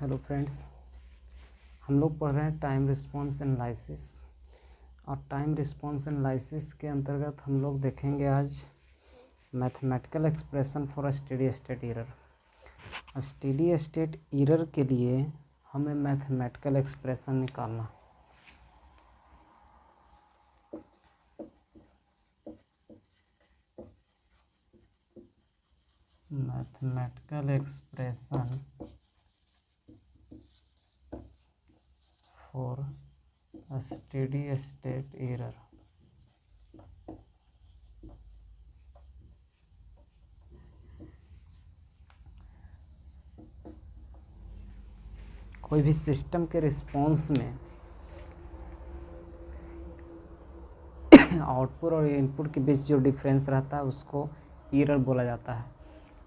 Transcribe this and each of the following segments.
Hello friends, हम लोग पढ़ रहे हैं टाइम रिस्पॉन्स एनालिसिस। और टाइम रिस्पॉन्स एनालिसिस के अंतर्गत हम लोग देखेंगे आज mathematical expression for a steady state error. Steady state error के लिए हमें मैथमेटिकल एक्सप्रेशन निकालना। Mathematical expression for a steady state error। कोई भी सिस्टम के रिस्पॉन्स में आउटपुट और इनपुट के बीच जो डिफरेंस रहता है उसको एरर बोला जाता है।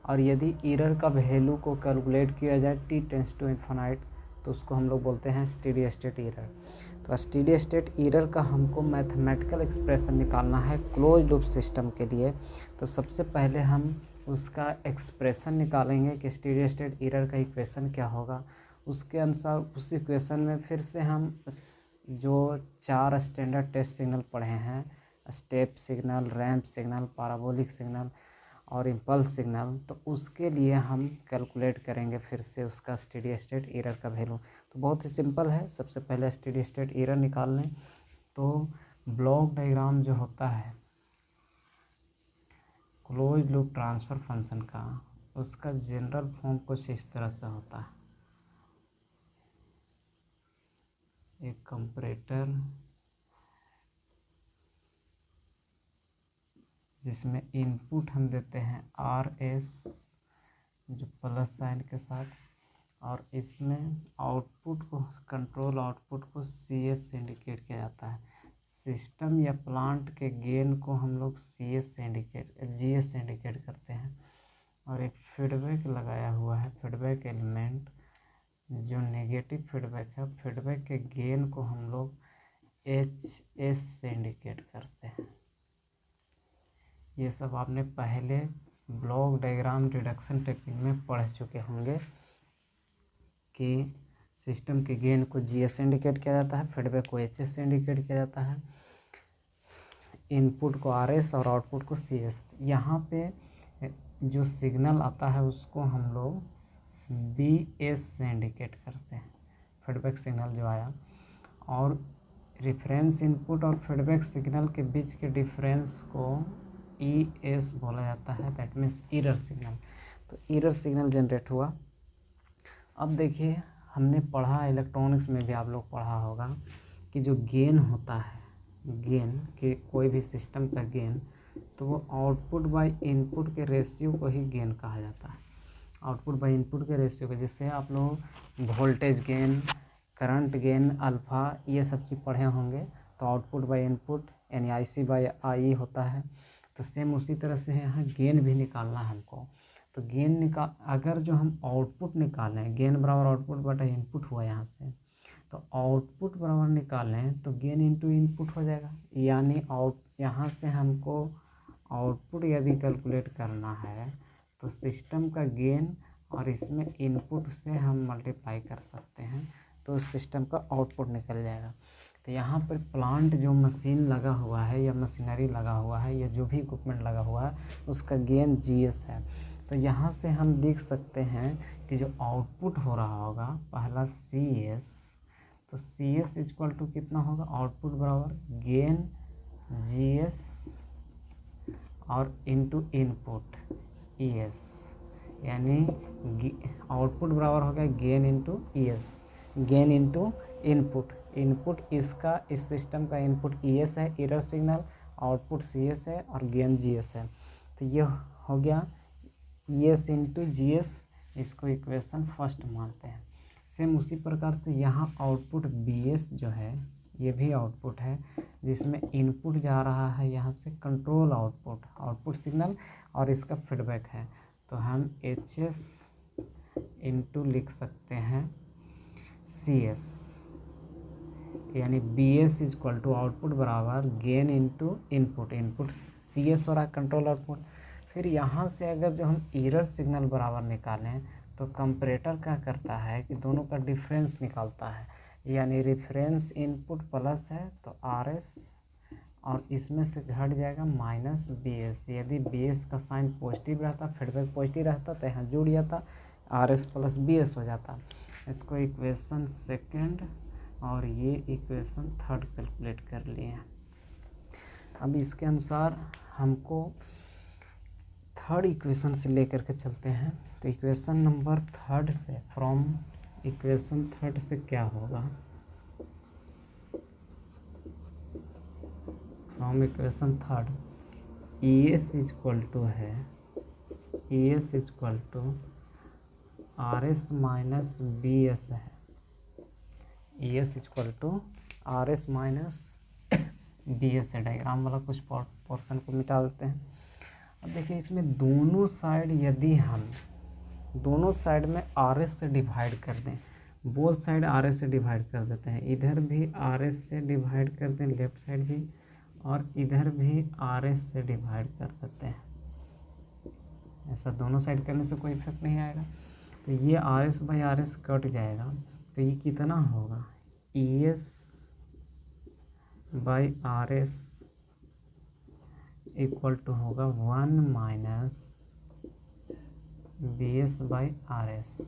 और यदि एरर का वैल्यू को कैलकुलेट किया जाए t टेंड्स टू इन्फिनिटी तो उसको हम लोग बोलते हैं स्टेडी स्टेट एरर। तो स्टेडी स्टेट एरर का हमको मैथमेटिकल एक्सप्रेशन निकालना है क्लोज लूप सिस्टम के लिए। तो सबसे पहले हम उसका एक्सप्रेशन निकालेंगे कि स्टेडी स्टेट एरर का इक्वेशन क्या होगा। उसके अनुसार उस इक्वेशन में फिर से हम जो 4 स्टैंडर्ड टेस्ट सिग्नल पढ़े हैं, step signal, ramp signal, parabolic signal और इम्पल्स सिग्नल, तो उसके लिए हम कैलकुलेट करेंगे फिर से उसका स्टेडी स्टेट एरर का वैल्यू। तो बहुत ही सिंपल है। सबसे पहले स्टेडी स्टेट एरर निकाल लें। तो ब्लॉक डायग्राम जो होता है क्लोज लूप ट्रांसफ़र फंक्शन का, उसका जनरल फॉर्म कुछ इस तरह से होता है। एक कंपैरेटर जिसमें इनपुट हम देते हैं RS जो प्लस साइन के साथ, और इसमें आउटपुट को, कंट्रोल आउटपुट को CS से इंडिकेट किया जाता है। सिस्टम या प्लांट के गेन को हम लोग GS से इंडिकेट करते हैं। और एक फीडबैक लगाया हुआ है, फीडबैक एलिमेंट जो नेगेटिव फीडबैक है, फीडबैक के गेन को हम लोग HS से इंडिकेट करते हैं। ये सब आपने पहले ब्लॉक डायग्राम रिडक्शन टेक्निक में पढ़ चुके होंगे कि सिस्टम के गेन को GS से इंडिकेट किया जाता है, फीडबैक को HS से इंडिकेट किया जाता है, इनपुट को RS और आउटपुट को CS। यहाँ पे जो सिग्नल आता है उसको हम लोग BS से इंडिकेट करते हैं, फीडबैक सिग्नल जो आया। और रेफरेंस इनपुट और फीडबैक सिग्नल के बीच के डिफरेंस को ES बोला जाता है, दैट मीन्स एरर सिग्नल। तो एरर सिग्नल जनरेट हुआ। अब देखिए, हमने पढ़ा, इलेक्ट्रॉनिक्स में भी आप लोग पढ़ा होगा कि जो गेन होता है, गेन के कोई भी सिस्टम का गेन, तो वो आउटपुट बाय इनपुट के रेशियो को ही गेन कहा जाता है। आउटपुट बाय इनपुट के रेशियो को, जिससे आप लोग voltage gain, current gain, alpha, ये सब चीज़ पढ़े होंगे। तो आउटपुट बाय इनपुट यानी IC बाय IE होता है। तो सेम उसी तरह से यहाँ गेन भी निकालना है हमको। तो गेन अगर जो हम आउटपुट निकालें, गेन बराबर आउटपुट बटा इनपुट हुआ यहाँ से, तो आउटपुट बराबर निकालें तो गेन इंटू इनपुट हो जाएगा। यानी यहाँ से हमको आउटपुट यदि कैलकुलेट करना है तो सिस्टम का गेन और इसमें इनपुट से हम मल्टीप्लाई कर सकते हैं, तो सिस्टम का आउटपुट निकल जाएगा। तो यहाँ पर प्लांट जो मशीन लगा हुआ है या मशीनरी लगा हुआ है या जो भी इक्विपमेंट लगा हुआ है, उसका गेन GS है। तो यहाँ से हम देख सकते हैं कि जो आउटपुट हो रहा होगा पहला CS, तो CS इक्वल टू कितना होगा, आउटपुट बराबर गेन GS और इनटू इनपुट ES, यानी आउटपुट बराबर हो गया gain into ES, gain into input. Input इसका, इस सिस्टम का इनपुट ES है, एरर सिग्नल, आउटपुट CS है और गेन GS है। तो ये हो गया ES इंटू GS, इसको इक्वेशन फर्स्ट मानते हैं। सेम उसी प्रकार से यहाँ आउटपुट BS जो है, ये भी आउटपुट है जिसमें इनपुट जा रहा है यहाँ से कंट्रोल आउटपुट सिग्नल, और इसका फीडबैक है। तो हम HS इंटू लिख सकते हैं CS, यानी BS इक्वल टू आउटपुट बराबर gain into input, input CS हो रहा है, कंट्रोल आउटपुट। फिर यहाँ से अगर जो हम एरर सिग्नल बराबर निकालें तो कंपैरेटर क्या करता है कि दोनों का डिफरेंस निकालता है, यानी रेफरेंस इनपुट प्लस है तो RS और इसमें से घट जाएगा -BS। यदि BS का साइन पॉजिटिव रहता, फीडबैक पॉजिटिव रहता तो यहाँ जुड़ जाता, RS + BS हो जाता। इसको इक्वेशन सेकंड और ये इक्वेशन थर्ड कैलकुलेट कर लिए हैं। अब इसके अनुसार हमको थर्ड इक्वेशन से लेकर के चलते हैं। तो इक्वेशन नंबर थर्ड से, फ्रॉम इक्वेशन थर्ड से क्या होगा, from equation third ES equal to है, ES equal to RS minus BS है, ES equal to RS minus BS है। डायग्राम वाला कुछ पोर्शन को मिटा देते हैं। अब देखिए इसमें दोनों साइड यदि हम दोनों साइड में RS से डिवाइड कर दें, बोथ साइड RS से डिवाइड कर देते हैं, इधर भी RS से डिवाइड कर दें लेफ्ट साइड भी, और इधर भी RS से डिवाइड कर देते हैं। ऐसा दोनों साइड करने से कोई इफेक्ट नहीं आएगा। तो ये RS/RS कट जाएगा, तो ये कितना होगा, ES/RS इक्वल टू होगा 1 - BS/RS।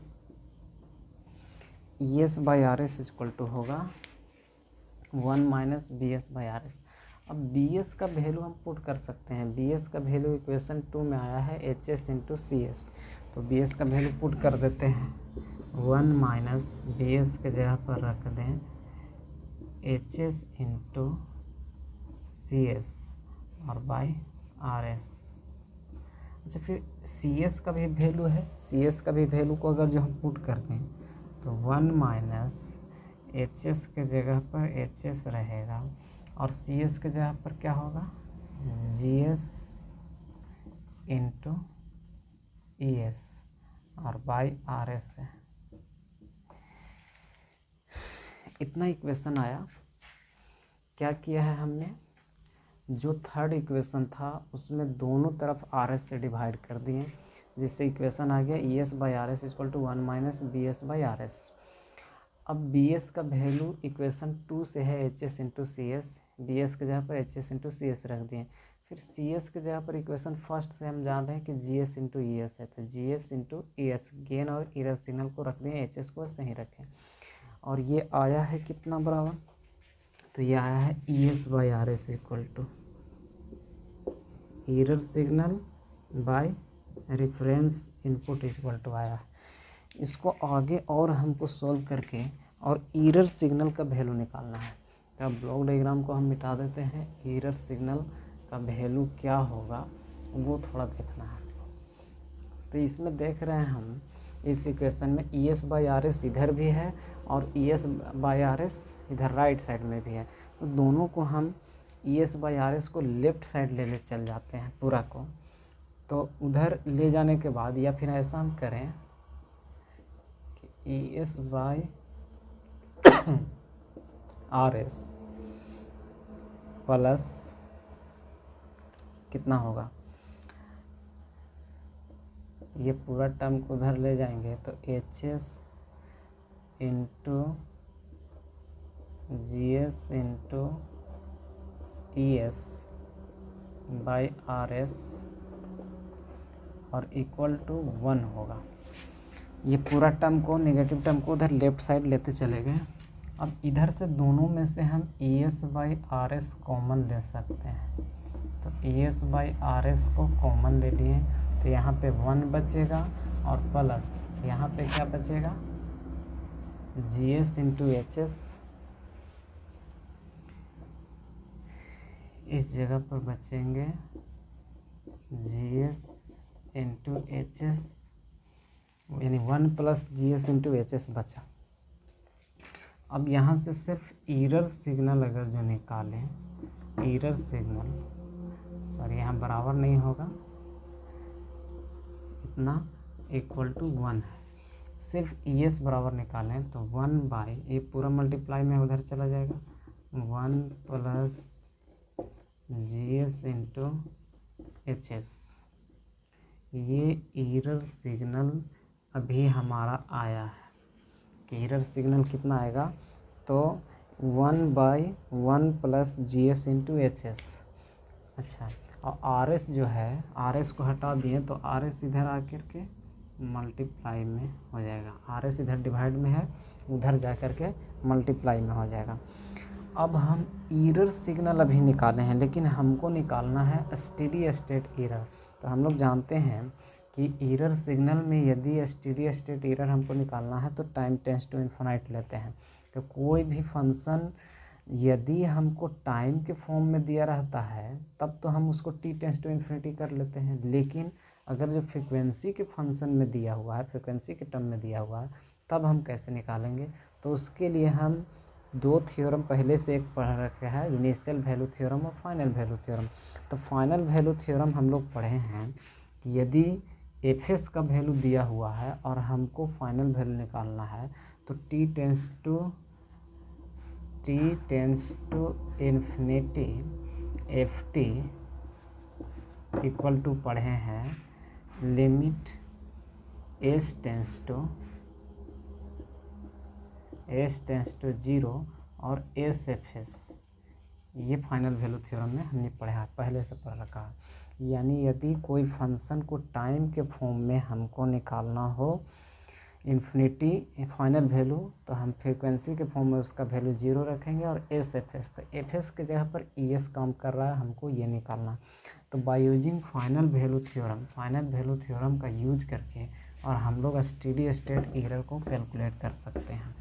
ES/RS इक्वल टू होगा 1 - BS/RS। अब BS का वैल्यू हम पुट कर सकते हैं। BS का वैल्यू इक्वेशन 2 में आया है HS × CS, तो BS का वैल्यू पुट कर देते हैं। 1 - BS के जगह पर रख दें HS × CS और /RS। अच्छा, फिर CS का भी वैल्यू है, CS का भी वैल्यू को अगर जो हम पुट कर दें तो 1 - HS के जगह पर HS रहेगा, और CS के जगह पर क्या होगा, GS × ES और /RS है। इतना इक्वेशन आया। क्या किया है हमने, जो थर्ड इक्वेशन था उसमें दोनों तरफ RS से डिवाइड कर दिए, जिससे इक्वेशन आ गया ES/RS इक्वल टू 1 - BS/RS। अब BS का वैल्यू इक्वेशन 2 से है HS × CS, BS के जगह पर HS × CS रख दिए। फिर CS के जगह पर इक्वेशन फर्स्ट से हम जान रहे हैं कि GS × ES है, तो GS × ES गेन और एरर सिग्नल को रख दिए, HS को सही रखें, और ये आया है कितना बराबर, तो ये आया है ES/RS equal to error signal by reference input equal to आया है। इसको आगे और हमको सोल्व करके और एरर सिग्नल का वैल्यू निकालना है। तो अब ब्लॉक डायग्राम को हम मिटा देते हैं, एरर सिग्नल का वैल्यू क्या होगा वो थोड़ा देखना है। तो इसमें देख रहे हैं हम इस इक्वेशन में ES/RS इधर भी है और ES/RS इधर राइट साइड में भी है, तो दोनों को हम ES/RS को लेफ़्ट साइड ले चल जाते हैं पूरा को। तो उधर ले जाने के बाद, या फिर ऐसा हम करें कि ES/RS प्लस कितना होगा, ये पूरा टर्म को उधर ले जाएंगे तो HS × GS × ES/RS और इक्वल टू 1 होगा। ये पूरा टर्म को, नेगेटिव टर्म को उधर लेफ्ट साइड लेते चले गए। अब इधर से दोनों में से हम ES/RS कॉमन ले सकते हैं, तो ES/RS को कॉमन ले लिए, तो यहाँ पे 1 बचेगा और प्लस यहाँ पे क्या बचेगा, GS × HS, इस जगह पर बचेंगे GS × HS, यानी 1 + GS × HS बचा। अब यहाँ से सिर्फ एरर सिग्नल अगर जो निकालें, एरर सिग्नल, सॉरी यहाँ बराबर नहीं होगा, इतना इक्वल टू 1 है, सिर्फ ES बराबर निकालें तो 1 ये पूरा मल्टीप्लाई में उधर चला जाएगा, 1 + GS × HS। ये एरर सिग्नल अभी हमारा आया है कि एरर सिग्नल कितना आएगा, तो 1/1 प्लस GS इंटू HS। अच्छा, और RS जो है, RS को हटा दिए तो RS इधर आकर के मल्टीप्लाई में हो जाएगा। RS इधर डिवाइड में है, उधर जा कर के मल्टीप्लाई में हो जाएगा। अब हम एरर सिग्नल अभी निकाले हैं, लेकिन हमको निकालना है स्टेडी स्टेट एरर। तो हम लोग जानते हैं कि एरर सिग्नल में यदि स्टेडी स्टेट एरर हमको निकालना है तो टाइम टेंड्स टू इन्फिनिट लेते हैं। तो कोई भी फंक्शन यदि हमको टाइम के फॉर्म में दिया रहता है तब तो हम उसको t टेंड्स टू इन्फिनिटी कर लेते हैं, लेकिन अगर जो फ्रिक्वेंसी के फंक्शन में दिया हुआ है, फ्रिक्वेंसी के टर्म में दिया हुआ है, तब हम कैसे निकालेंगे। तो उसके लिए हम दो थ्योरम पहले से एक पढ़ रखे हैं, इनिशियल वैल्यू थ्योरम और फाइनल वैल्यू थ्योरम। तो फाइनल वैल्यू थ्योरम हम लोग पढ़े हैं कि यदि एफएस का वैल्यू दिया हुआ है और हमको फाइनल वैल्यू निकालना है तो t tends to infinity ft equal to पढ़े हैं लिमिट s टेंड्स टू 0 और SFS। ये फाइनल वैल्यू थ्योरम में हमने पढ़ा, पहले से पढ़ रखा है। यानी यदि कोई फंक्शन को टाइम के फॉर्म में हमको निकालना हो इन्फिनिटी फाइनल वैल्यू, तो हम फ्रीक्वेंसी के फॉर्म में उसका वैल्यू 0 रखेंगे, और SFS तो FS के जगह पर ES काम कर रहा है, हमको ये निकालना। तो by using final value theorem का यूज करके और हम लोग स्टेडी स्टेट एरर को कैलकुलेट कर सकते हैं।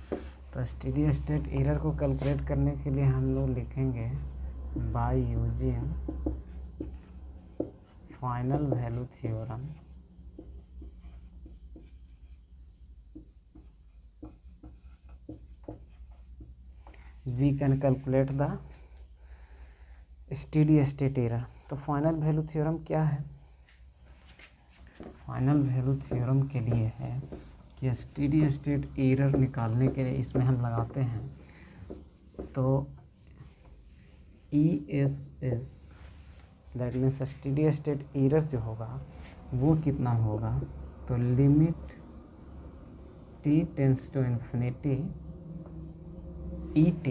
तो स्टेडी स्टेट एरर को कैलकुलेट करने के लिए हम लोग लिखेंगे by using final value theorem we can calculate the steady state error. तो फाइनल वैल्यू थ्योरम क्या है? फाइनल वैल्यू थ्योरम के लिए है कि स्टेडी स्टेट एरर निकालने के लिए इसमें हम लगाते हैं तो ESS that means steady state error जो होगा वो कितना होगा, तो limit t tends to infinity ET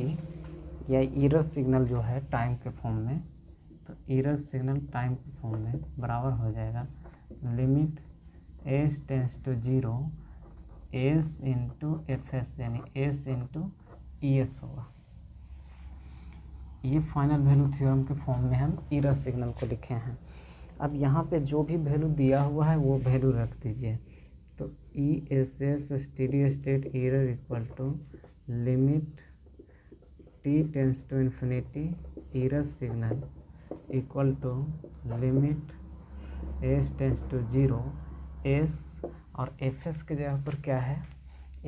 या एरर सिग्नल जो है टाइम के फॉर्म में, तो एरर सिग्नल टाइम के फॉर्म में बराबर हो जाएगा limit s tends to 0 s into FS यानी s इंटू ES होगा। ये फाइनल वैल्यू थ्योरम के फॉर्म में हम एरर सिग्नल को लिखे हैं। अब यहाँ पे जो भी वैल्यू दिया हुआ है वो वैल्यू रख दीजिए। तो ESS steady state error equal to limit t tends to infinity error signal equal to limit s tends to 0 s और FS के जगह पर क्या है,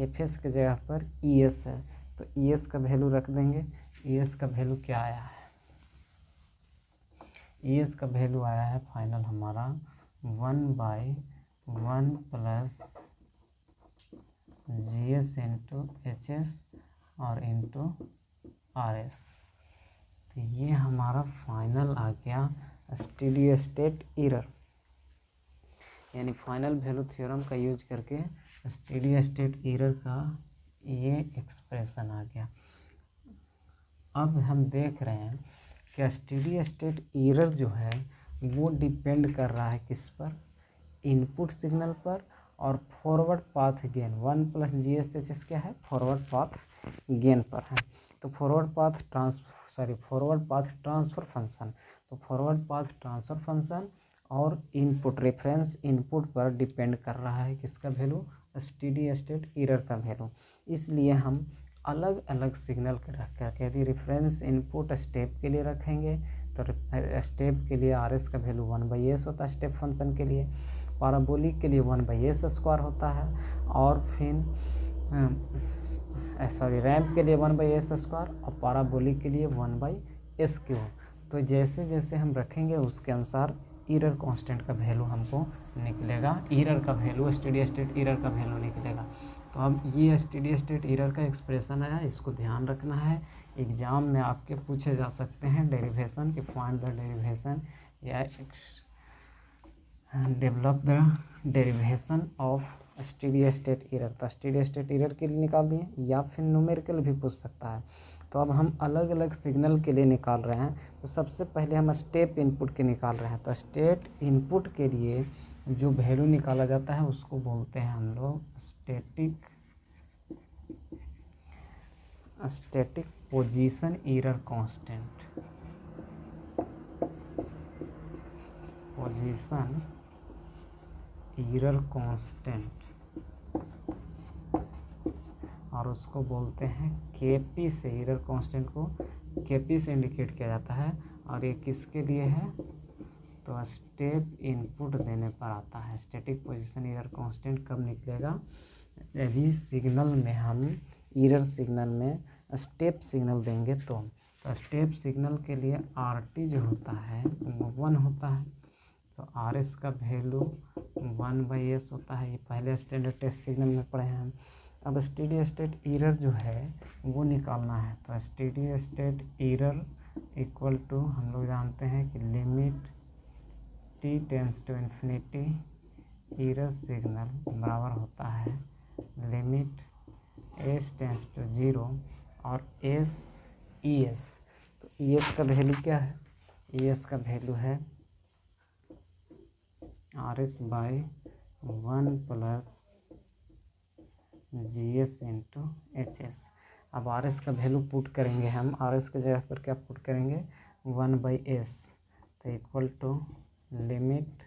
FS के जगह पर ES है, तो ES का वैल्यू रख देंगे। ES का वैल्यू क्या आया है, ES का वैल्यू आया है फाइनल हमारा 1/1 प्लस GS इंटू HS और इंटू RS। तो ये हमारा फाइनल आ गया स्टेडी स्टेट एरर, यानी फाइनल वैल्यू थ्योरम का यूज करके स्टेडी स्टेट एरर का ये एक्सप्रेशन आ गया। अब हम देख रहे हैं कि स्टेडी स्टेट एरर जो है वो डिपेंड कर रहा है किस पर, इनपुट सिग्नल पर और forward path gain. 1 plus GSHS क्या है, फॉरवर्ड पाथ गेन पर है। तो फॉरवर्ड पाथ ट्रांसफ़र फंक्शन, तो फॉरवर्ड पाथ ट्रांसफ़र फंक्शन और इनपुट रेफरेंस इनपुट पर डिपेंड कर रहा है किसका वैल्यू, स्टेडी स्टेट एरर का वैल्यू। इसलिए हम अलग अलग सिग्नल रख करके यदि रेफरेंस इनपुट स्टेप के लिए रखेंगे तो स्टेप के लिए RS का वैल्यू 1/s होता है स्टेप फंक्शन के लिए, पाराबोलिक के लिए 1/s² होता है, और फिर रैंप के लिए 1/s² और पाराबोलिक के लिए 1/s³। तो जैसे जैसे हम रखेंगे उसके अनुसार एरर कांस्टेंट का वैल्यू हमको निकलेगा, एरर का वैल्यू स्टेडी स्टेट एरर का वैल्यू निकलेगा। तो अब ये स्टेडी स्टेट एरर का एक्सप्रेशन है, इसको ध्यान रखना है। एग्ज़ाम में आपके पूछे जा सकते हैं डेरिवेशन कि फाइंड द डेरिवेशन या develop the derivation of steady state error, तो स्टेडी स्टेट एरर के लिए निकाल दिए, या फिर न्यूमेरिकल भी पूछ सकता है। तो अब हम अलग अलग सिग्नल के लिए निकाल रहे हैं। तो सबसे पहले हम स्टेप इनपुट के निकाल रहे हैं। तो स्टेट इनपुट के लिए जो वैल्यू निकाला जाता है उसको बोलते हैं हम लोग static position error constant. Position error constant, और उसको बोलते हैं केपी से। एरर कांस्टेंट को केपी से इंडिकेट किया जाता है। और ये किसके लिए है? तो स्टेप इनपुट देने पर आता है। स्टैटिक पोजीशन एरर कांस्टेंट कब निकलेगा? यदि सिग्नल में हम एरर सिग्नल में स्टेप सिग्नल देंगे तो स्टेप सिग्नल के लिए आरटी जो होता है वो 1 होता है। तो आर एस का वैल्यू 1/s होता है। ये पहले स्टैंडर्ड टेस्ट सिग्नल में पढ़े हैं हम। अब स्टेडी स्टेट एरर जो है वो निकालना है। तो steady state error equal to, हम लोग जानते हैं कि limit t tends to infinity error signal बराबर होता है लिमिट s टेंस टू 0 और s es। तो es का वैल्यू क्या है? es का वैल्यू है RS/1 plus GS into HS। अब RS का वैल्यू पुट करेंगे हम। RS के जगह पर क्या पुट करेंगे? 1/s। तो equal to limit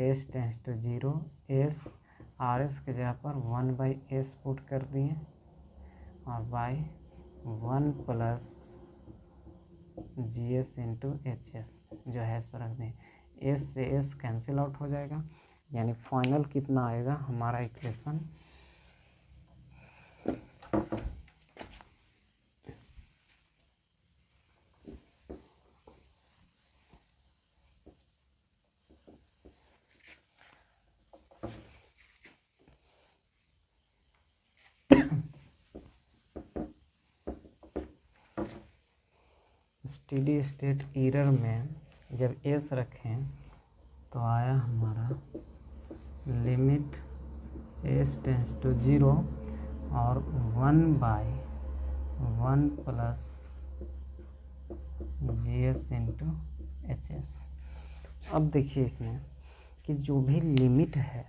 s tends to 0 s, RS के जगह पर 1/s पुट कर दिए और by 1 plus GS into HS जो है सो रख दें। s से s कैंसिल आउट हो जाएगा, यानी फाइनल कितना आएगा हमारा इक्वेशन? स्टेडी स्टेट एरर में जब s रखें तो आया हमारा लिमिट s टेंस टू 0 और 1/1 प्लस GS इंटू HS। अब देखिए इसमें कि जो भी लिमिट है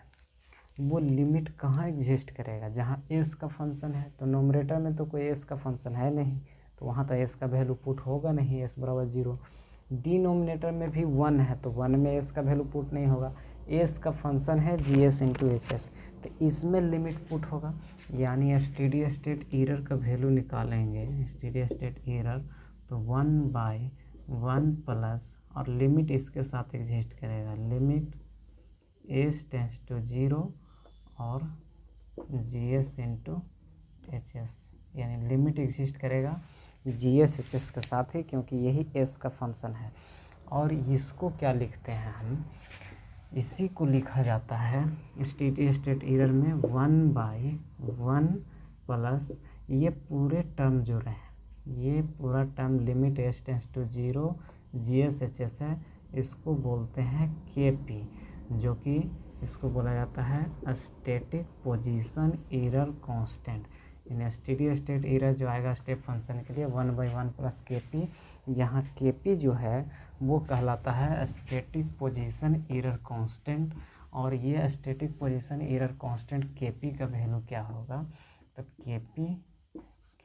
वो लिमिट कहाँ एग्जिस्ट करेगा? जहाँ s का फंक्शन है। तो नोमरेटर में तो कोई s का फंक्शन है नहीं, तो वहाँ तो s का वैल्यू पुट होगा नहीं, s बराबर 0। डिनोमिनेटर में भी 1 है तो 1 में s का वैल्यू पुट नहीं होगा। s का फंक्शन है GS इंटू HS, तो इसमें लिमिट पुट होगा। यानी स्टेडी स्टेट एरर का वैल्यू निकालेंगे, स्टेडी स्टेट एरर, तो 1/1 प्लस और लिमिट इसके साथ एग्जिस्ट करेगा लिमिट s टेंस टू 0 और GS इंटू HS, यानी लिमिट एग्जिस्ट करेगा GS HS के साथ ही, क्योंकि यही s का फंक्शन है। और इसको क्या लिखते हैं हम? इसी को लिखा जाता है स्टेडी स्टेट एरर में 1/1 प्लस ये पूरे टर्म जो रहे, ये पूरा term limit s tends to 0 GS HS है, इसको बोलते हैं KP, जो कि इसको बोला जाता है स्टैटिक पोजीशन एरर कांस्टेंट। इन स्टेडी स्टेट एरर जो आएगा स्टेप फंक्शन के लिए 1/1 प्लस KP, जहाँ KP जो है वो कहलाता है स्टैटिक पोजीशन एरर कांस्टेंट। और ये static position error constant KP का वैल्यू क्या होगा? तो KP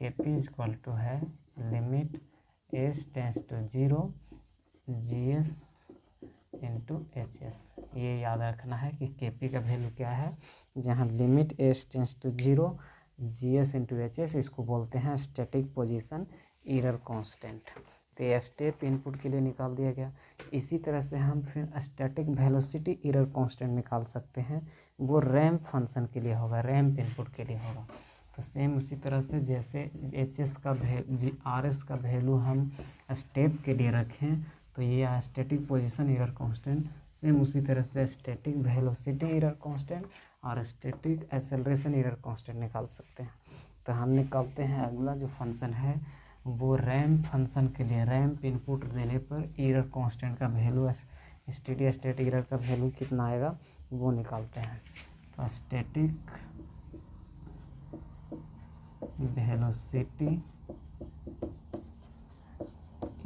इज इक्वल टू है limit s tends to 0 GS into HS। ये याद रखना है कि KP का वैल्यू क्या है, जहाँ limit s tends to 0 GS into HS, इसको बोलते हैं स्टैटिक पोजीशन एरर कांस्टेंट। तो ये स्टेप इनपुट के लिए निकाल दिया गया। इसी तरह से हम फिर स्टैटिक वेलोसिटी एरर कांस्टेंट निकाल सकते हैं, वो रैंप फंक्शन के लिए होगा, रैंप इनपुट के लिए होगा। तो सेम उसी तरह से जैसे HS का RS का वैल्यू हम स्टेप के लिए रखें तो ये static position error constant, same उसी तरह से स्टैटिक वेलोसिटी एरर कांस्टेंट और स्टैटिक एक्सेलरेशन एरर कांस्टेंट निकाल सकते हैं। तो हम निकालते हैं अगला जो फंक्शन है वो रैंप फंक्शन के लिए। रैंप इनपुट देने पर एरर कांस्टेंट का वैल्यू, स्टेडी स्टेट एरर का वैल्यू कितना आएगा वो निकालते हैं। तो तो स्टैटिक वेलोसिटी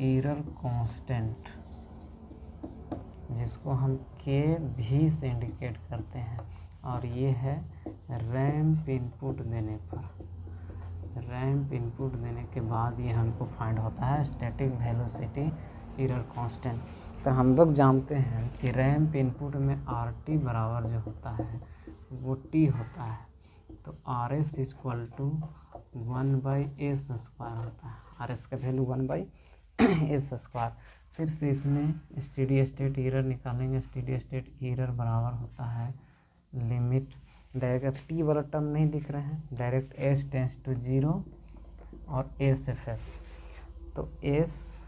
एरर कांस्टेंट, जिसको हम के भी से इंडिकेट करते हैं, और ये है रैंप इनपुट देने पर, रैंप इनपुट देने के बाद ये हमको फाइंड होता है स्टैटिक वेलोसिटी एरर कांस्टेंट। तो हम लोग जानते हैं कि रैंप इनपुट में आर टी बराबर जो होता है वो टी होता है, तो R S equal to 1/s square होता है, आर एस का वैल्यू 1/s स्क्वायर। फिर से इसमें स्टेडी स्टेट एरर निकालेंगे, स्टेडी स्टेट एरर बराबर होता है लिमिट, डायरेक्ट टी वाला टर्म नहीं लिख रहे हैं, डायरेक्ट एस टेंस टू 0 और एस एफ एस, तो S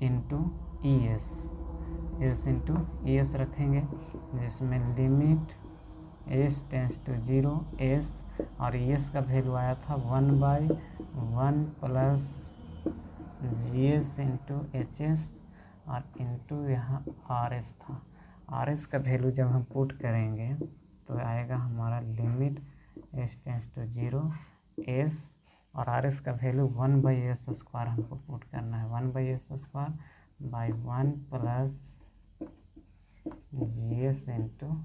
into E S, S into E S रखेंगे, जिसमें limit S tends to 0 S, और ई एस का वैल्यू आया था 1/1 plus G S into H S, और इंटू यहाँ आर एस था। आर एस का वैल्यू जब हम पुट करेंगे तो आएगा हमारा limit S tends to 0 S, और आर एस का वैल्यू 1/s स्क्वायर हमको पुट करना है, 1/s square by 1 plus G S into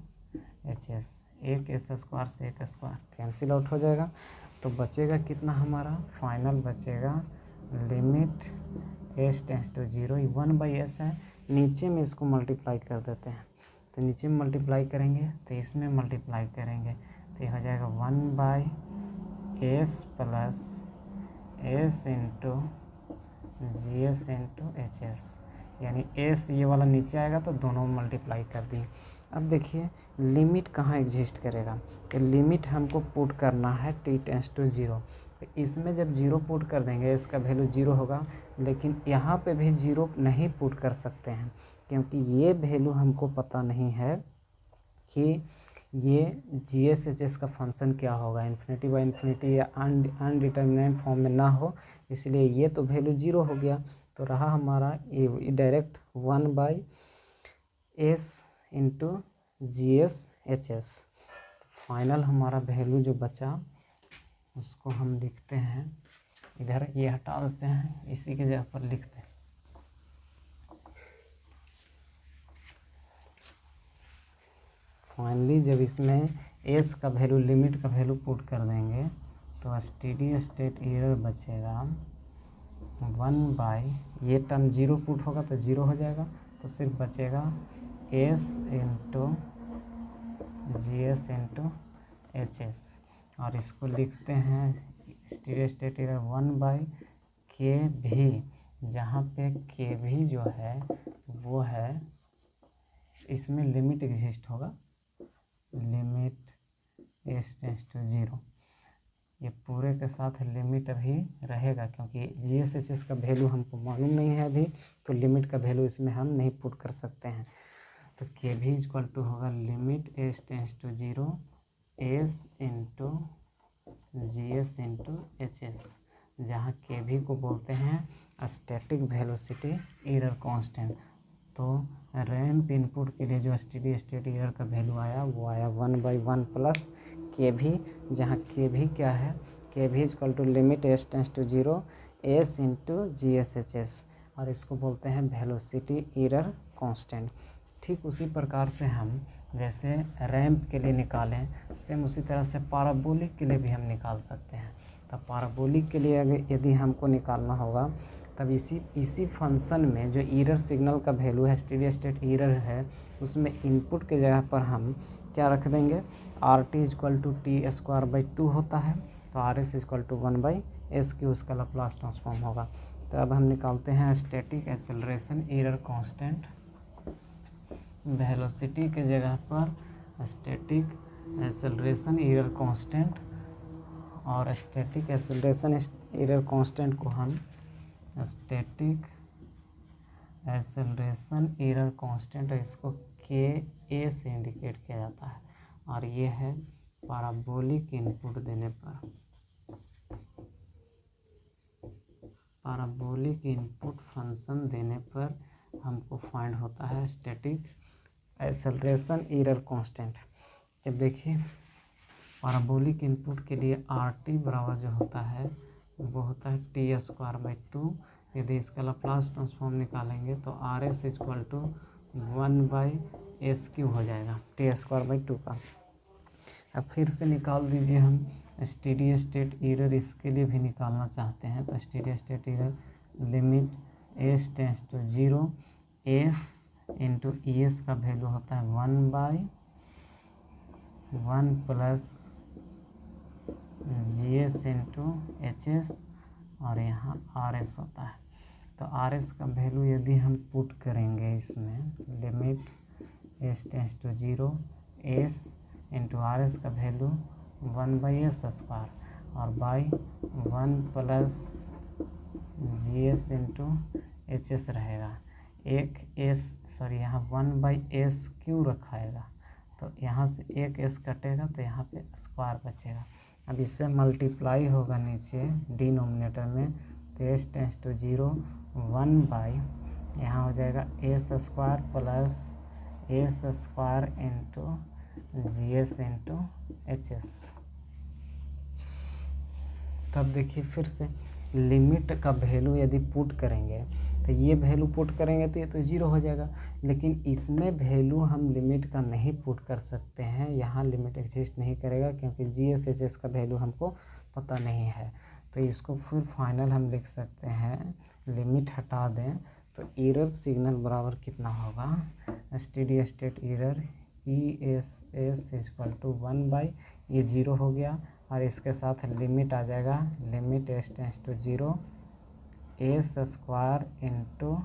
H S, एक एस स्क्वायर से एक स्क्वायर कैंसिल आउट हो जाएगा, तो बचेगा कितना हमारा फाइनल बचेगा limit S tends to 0, 1/s है, नीचे में इसको मल्टीप्लाई कर देते हैं, तो नीचे में मल्टीप्लाई करेंगे तो इसमें मल्टीप्लाई करेंगे, तो ये हो जाएगा 1/s plus S into G S into H S, यानी एस ये वाला नीचे आएगा तो दोनों मल्टीप्लाई कर दिए। अब देखिए लिमिट कहाँ एग्जिस्ट करेगा, तो लिमिट हमको पुट करना है टी टेंस टू 0, तो इसमें जब 0 पुट कर देंगे इसका वैल्यू 0 होगा, लेकिन यहाँ पे भी 0 नहीं पुट कर सकते हैं, क्योंकि ये वैल्यू हमको पता नहीं है कि ये जी एस एच एस का फंक्शन क्या होगा, इन्फिनिटी बाई इन्फिनिटी या अनडिटर्मिनेट फॉर्म में ना हो, इसलिए ये तो वैल्यू 0 हो गया, तो रहा हमारा ये direct 1/s into G S H S. तो फाइनल हमारा वैल्यू जो बचा उसको हम लिखते हैं, इधर ये हटा देते हैं, इसी के जगह पर लिखते हैं, फाइनली जब इसमें एस का वैल्यू लिमिट का वैल्यू पुट कर देंगे तो स्टेडी स्टेट एरर बचेगा 1/, ये टर्म 0 पुट होगा तो 0 हो जाएगा, तो सिर्फ बचेगा S into G S into H S, और इसको लिखते हैं स्टेडी स्टेट एरर 1/kv, जहाँ पे kv जो है वो है इसमें लिमिट एग्जिस्ट होगा, लिमिट एस टेंस टू 0, ये पूरे के साथ लिमिट अभी रहेगा, क्योंकि जी एस एच एस का वैल्यू हमको मालूम नहीं है अभी, तो लिमिट का वैल्यू इसमें हम नहीं पुट कर सकते हैं, तो के भी इक्वल टू होगा limit S tends to 0 S into G S into H S, जहाँ के भी को बोलते हैं स्टैटिक वेलोसिटी एरर कांस्टेंट। तो रैंप इनपुट के लिए जो स्टेडी स्टेट एरर का वैल्यू आया वो आया 1/1 प्लस के भी, जहाँ के भी क्या है, K V equal to limit S tends to 0 S into G S H S, और इसको बोलते हैं वेलोसिटी एरर कांस्टेंट। ठीक उसी प्रकार से हम जैसे रैंप के लिए निकालें, सेम उसी तरह से पाराबोलिक के लिए भी हम निकाल सकते हैं। तब पाराबोलिक के लिए अगर यदि हमको निकालना होगा तब इसी फंक्शन में जो एरर सिग्नल का वैल्यू है, स्टेडी स्टेट एरर है, उसमें इनपुट के जगह पर हम क्या रख देंगे, R T equal to T square by 2 होता है, तो R S equal to 1/s की उसका लाप्लास ट्रांसफॉर्म होगा। तो अब हम निकालते हैं static acceleration error constant, velocity के जगह पर स्टैटिक एक्सेलरेशन एरर कांस्टेंट, और स्टैटिक एक्सेलरेशन एरर कांस्टेंट को हम स्टैटिक एक्सेलरेशन एरर कांस्टेंट, इसको के ए से इंडिकेट किया जाता है, और ये है पाराबोलिक इनपुट देने पर, पाराबोलिक इनपुट फंक्शन देने पर हमको फाइंड होता है स्टैटिक एक्सेलरेशन एरर कांस्टेंट। जब देखिए पैराबोलिक इनपुट के लिए आर टी बराबर जो होता है वो होता है टी स्क्वायर बाई 2। यदि इसका लाप्लास ट्रांसफॉर्म निकालेंगे तो R S equal to 1/s³ हो जाएगा टी स्क्वायर बाई 2 का। अब फिर से निकाल दीजिए, हम स्टेडी स्टेट एरर इसके लिए भी निकालना चाहते हैं। तो steady state error limit S tends to 0, S into E S का वैल्यू होता है 1/1 plus G S into H S, और यहाँ आर एस होता है। तो आर एस का वैल्यू यदि हम पुट करेंगे इसमें, limit S tends to 0, S into R S का वैल्यू 1/s² और by 1 plus G S into H S रहेगा। एक एस यहाँ 1/s³ रखाएगा, तो यहाँ से एक एस कटेगा तो यहाँ पे स्क्वायर बचेगा। अब इससे मल्टीप्लाई होगा नीचे डिनोमिनेटर में, तो एस टेंस टू 0 1/ यहाँ हो जाएगा s² plus s² into G S into H S. तब देखिए फिर से लिमिट का वैल्यू यदि पुट करेंगे तो ये वैल्यू पुट करेंगे तो ये तो 0 हो जाएगा, लेकिन इसमें वैल्यू हम लिमिट का नहीं पुट कर सकते हैं। यहाँ लिमिट एग्जिस्ट नहीं करेगा क्योंकि जी एस एच एस का वैल्यू हमको पता नहीं है। तो इसको फिर फाइनल हम लिख सकते हैं, लिमिट हटा दें तो एरर सिग्नल बराबर कितना होगा, steady state error E S S equal to 1/ ये 0 हो गया, और इसके साथ लिमिट आ जाएगा, limit S tends to 0 s² into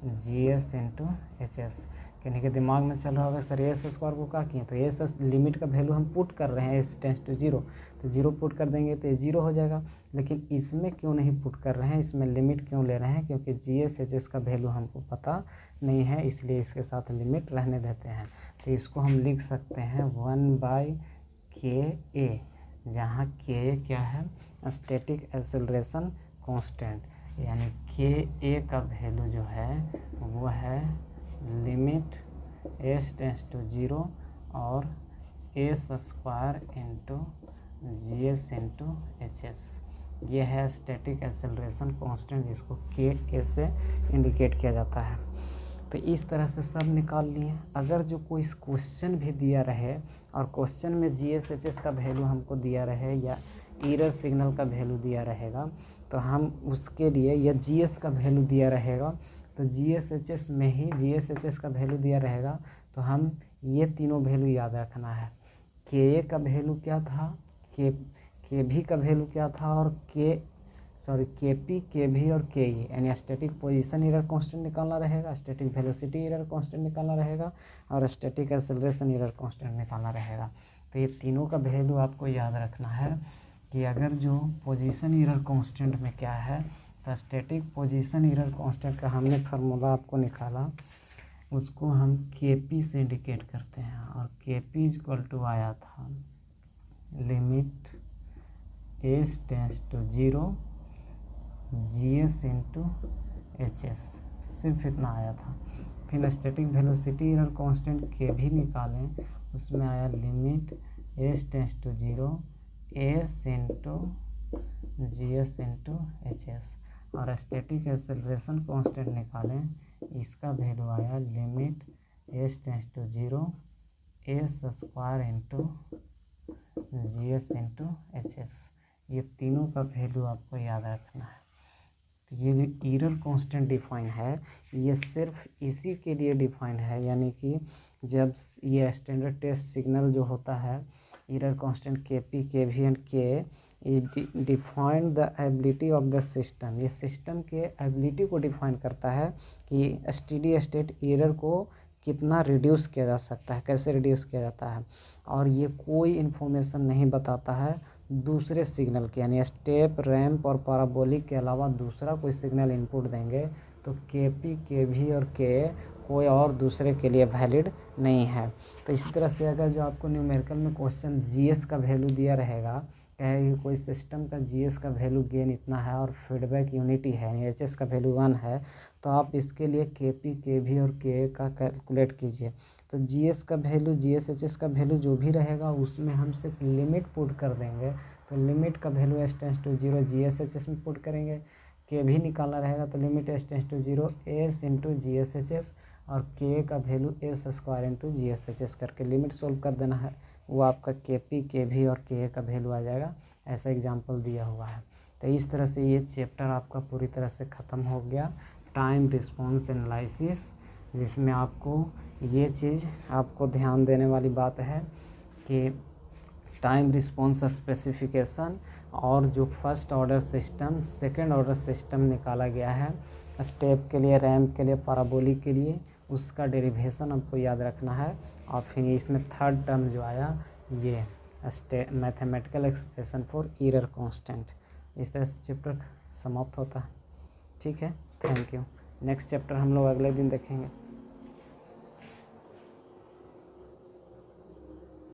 G S into H S. किन्हीं के दिमाग में चल रहा होगा सर s² को क्या किए, तो एस लिमिट का वैल्यू हम पुट कर रहे हैं s टेंस टू 0, तो 0 पुट कर देंगे तो ये 0 हो जाएगा। लेकिन इसमें क्यों नहीं पुट कर रहे हैं, इसमें लिमिट क्यों ले रहे हैं, क्योंकि जी एस एच एस का वैल्यू हमको पता नहीं है, इसलिए इसके साथ लिमिट रहने देते हैं। तो इसको हम लिख सकते हैं 1/KA, जहाँ K क्या है, स्टैटिक एक्सेलरेशन कांस्टेंट, यानी KA का वैल्यू जो है वो है लिमिट s टेंस टू 0 और s² into G S into H S. ये है स्टैटिक एक्सेलरेशन कांस्टेंट, जिसको KA से इंडिकेट किया जाता है। तो इस तरह से सब निकाल लिए। अगर जो कोई क्वेश्चन भी दिया रहे और क्वेश्चन में जी एस एच एस का वैल्यू हमको दिया रहे या एरर सिग्नल का वैल्यू दिया रहेगा, तो हम उसके लिए, या जी एस का वैल्यू दिया रहेगा तो जी एस एच एस में ही जी एस एच एस का वैल्यू दिया रहेगा, तो हम ये तीनों वैल्यू याद रखना है। के ए का वैल्यू क्या था, के भी का वैल्यू क्या था, और के पी के भी और के ई, यानी स्टैटिक पोजीशन एरर कांस्टेंट निकालना रहेगा, स्टैटिक वेलोसिटी एरर कांस्टेंट निकालना रहेगा, और स्टैटिक एक्सेलरेशन एरर कांस्टेंट निकालना रहेगा। तो ये तीनों का वैल्यू आपको याद रखना है कि अगर जो पोजीशन एरर कांस्टेंट में क्या है, तो स्टैटिक पोजीशन एरर कांस्टेंट का हमने फार्मूला आपको निकाला, उसको हम के पी से इंडिकेट करते हैं, और के पी इक्वल टू आया था limit S tends to 0 G S into H S, सिर्फ इतना आया था। फिर स्टैटिक वेलोसिटी एरर कांस्टेंट के भी निकालें, उसमें आया limit S tends to 0 S into G S into H S, और स्टैटिक एक्सेलरेशन कांस्टेंट निकालें, इसका वैल्यू आया limit S tends to 0 s² into G S into H S. ये तीनों का वैल्यू आपको याद रखना है। तो ये जो एरर कांस्टेंट डिफाइन है, ये सिर्फ इसी के लिए डिफाइन है, यानी कि जब ये स्टैंडर्ड टेस्ट सिग्नल जो होता है, एरर कांस्टेंट के पी के वी एंड के is define the ability of the system. ये सिस्टम के एबिलिटी को डिफाइन करता है कि स्टेडी स्टेट एरर को कितना रिड्यूस किया जा सकता है, कैसे रिड्यूस किया जाता है, और ये कोई इन्फॉर्मेशन नहीं बताता है दूसरे सिग्नल के, यानी स्टेप, रैंप और पैराबोलिक के अलावा दूसरा कोई सिग्नल इनपुट देंगे तो के पी के भी और के कोई और दूसरे के लिए वैलिड नहीं है। तो इसी तरह से अगर जो आपको न्यूमेरिकल में क्वेश्चन जीएस का वैल्यू दिया रहेगा कहे कि कोई सिस्टम का जीएस का वैल्यू गेन इतना है और फीडबैक यूनिटी है यानी एचएस का वैल्यू 1 है, तो आप इसके लिए केपी केवी और के का कैलकुलेट कीजिए। तो जीएस का वैल्यू, जीएस एचएस का वैल्यू जो भी रहेगा उसमें हम सिर्फ लिमिट पुट कर देंगे। तो लिमिट का value S tends to 0 GS HS में पुट करेंगे। के भी निकालना रहेगा तो limit S tends to 0 S into GS HS और के का value S square into GS HS करके लिमिट सोल्व कर देना है। वो आपका केपी केवी और के का वैल्यू आ जाएगा। ऐसा एग्जांपल दिया हुआ है। तो इस तरह से ये चैप्टर आपका पूरी तरह से ख़त्म हो गया, टाइम रिस्पॉन्स एनालिसिस, जिसमें आपको ये चीज़ आपको ध्यान देने वाली बात है कि टाइम रिस्पॉन्स स्पेसिफिकेशन और जो first order system, second order system निकाला गया है स्टेप के लिए, रैम्प के लिए, पैराबोलिक के लिए, उसका डेरिवेशन आपको याद रखना है। और फिर इसमें थर्ड टर्म जो आया ये mathematical expression for error constant. इस तरह से चैप्टर समाप्त होता है। ठीक है, थैंक यू। नेक्स्ट चैप्टर हम लोग अगले दिन देखेंगे।